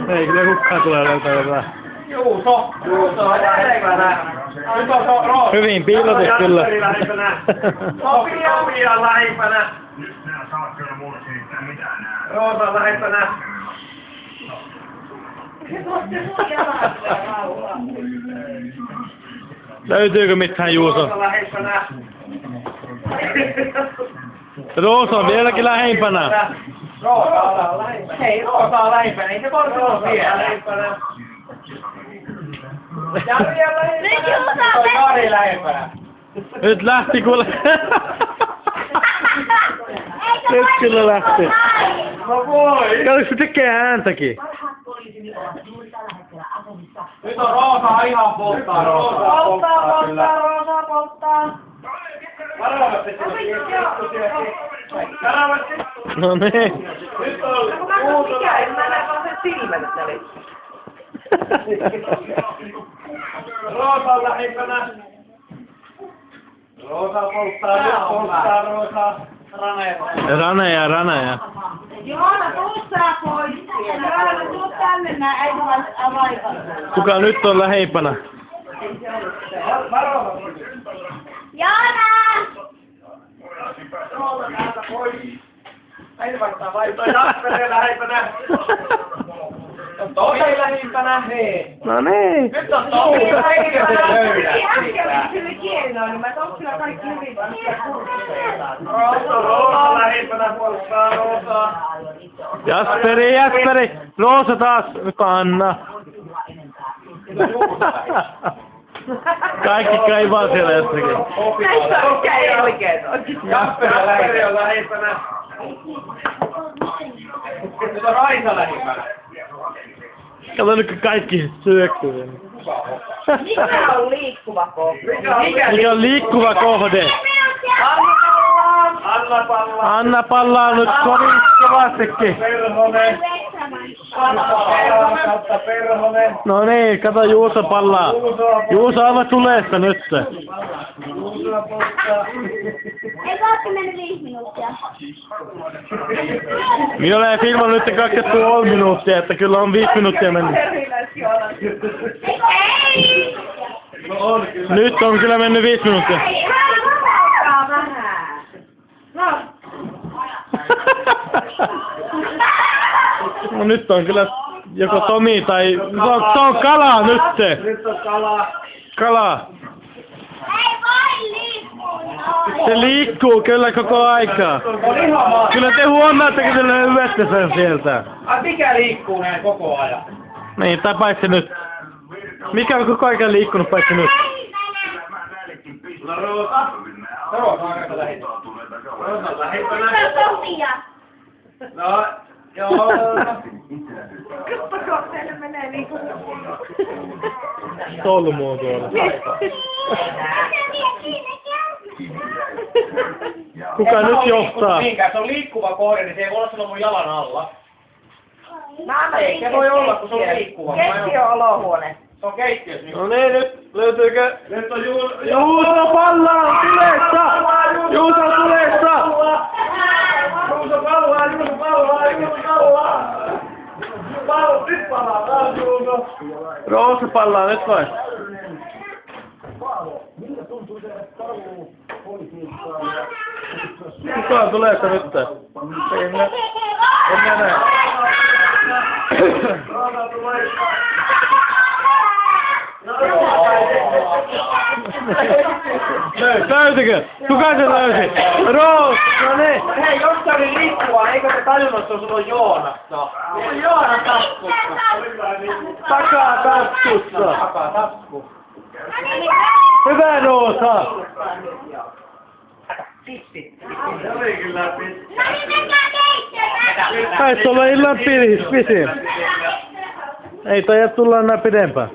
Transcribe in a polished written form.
Ei kyllä kukaan tule löytää jotain. Juuso lähimpänä. Nyt on Roosa. Hyvin piilotus kyllä. Sofia lähimpänä. Nyt nää saat kyllä mulle selittää mitään nää. Roosa lähimpänä. Löytyykö mitään Juuso? Roosa lähimpänä. Roosa on vieläkin lähempänä. Roosa on lähimpänä. Hei, Roosa on lähimpänä. Ei se voi olla vielä lähimpänä. Jari on lähimpänä. Se on Jari lähimpänä. Nyt lähti kuule. Nyt kyllä lähti. No voi. Kato, se tekee ääntäkin. Nyt on Roosa ihan polttaa. Roosa polttaa. Varovasti. No niin. Nyt on Juuso. Mä näen vaan sen silmät tälle. Roosa on lähimpänä. Roosa polttaa, Roosa. Raneja. Joona, tuu sä pois. Joona, tuu tänne näin, äiti avaikalla. Kuka nyt on lähempänä? Joona! Roosa täältä pois. Äiti vaikuttaa vaihtoa. Jasperi lähimpänä. Tomi lähimpänä, hei. No niin. Nyt on Tomi lähimpänä. Äsken oli kyllä kielinoin, niin mä toin kyllä kaikki hyvin Roosa lähimpänä puolustaa Roosa. Jasperi. Roosa taas. Anna. Kaikki kaivaa siellä jossakin. Näissä on käy oikein. Jasperi on lähimpänä. Nyt on Raisa lähimpänä. Kato nyt kaikki syöksyy. Mikä on liikkuva kohde? Mikä on liikkuva kohde? Anna pallaa. Anna pallaa nyt kovastikin. Perhonen. Kautta Perhonen. No niin, kato Juuso pallaa. Juuso aivan tulessa nyt. Juuso polttaa. Eikö ootte mennyt 5 minuuttia? Minä olen filmannut nyt 2,5 minuuttia, että kyllä on 5 minuuttia mennyt. Ei! No on kyllä. Nyt on kyllä mennyt 5 minuuttia. Ei, älä vähän. No. No nyt on kyllä joko Tomi tai... Se on kala nyt se. Nyt on kala. Kala. Ei voi liikkua noin. Se liikkuu kyllä koko aikaa. On ihan maa. Kyllä te huomaatte, kun te lyötte sen sieltä. Ai mikä liikkuu näin koko ajan? Niin, tai paitsi nyt. Mikä on koko ajan liikkunut paitsi nyt? No Roosa. Roosa on aika lähimpänä. Roosa on lähimpänä. Sofia. No, joo. Katsokaa, teille menee niinku... Solmu on tuolla. Kuka nyt johtaa? Niinkään, se on liikkuva kohde, niin se ei voi olla silloin mun jalan alla. Ei se voi olla, kun se on liikkuva. Keittiö-olohuone. Se on keittiössä. No niin, nyt löytyykö? Nyt on Juuso Juuso tulessa! Juuso tulessa! Juuso pallaa! Nyt palaa taas Juuso. Roosa pallaa nyt vai? Kuka tulee nyt? En minä näe. Roosa tulee. Löytykö? Kuka se löysi? Roos! No niin! Hei, jos se oli liikkuvaa, eikö te tajunnut, että se on Joonassa? Se on Joona taskussa. Takaa taskussa! Takaa tasku. Hyvä Roosa! Se oli kyllä pisti. No niin, mennään keittiöön. Taisi olla illan pisin. Ei taida tulla enää pidempään.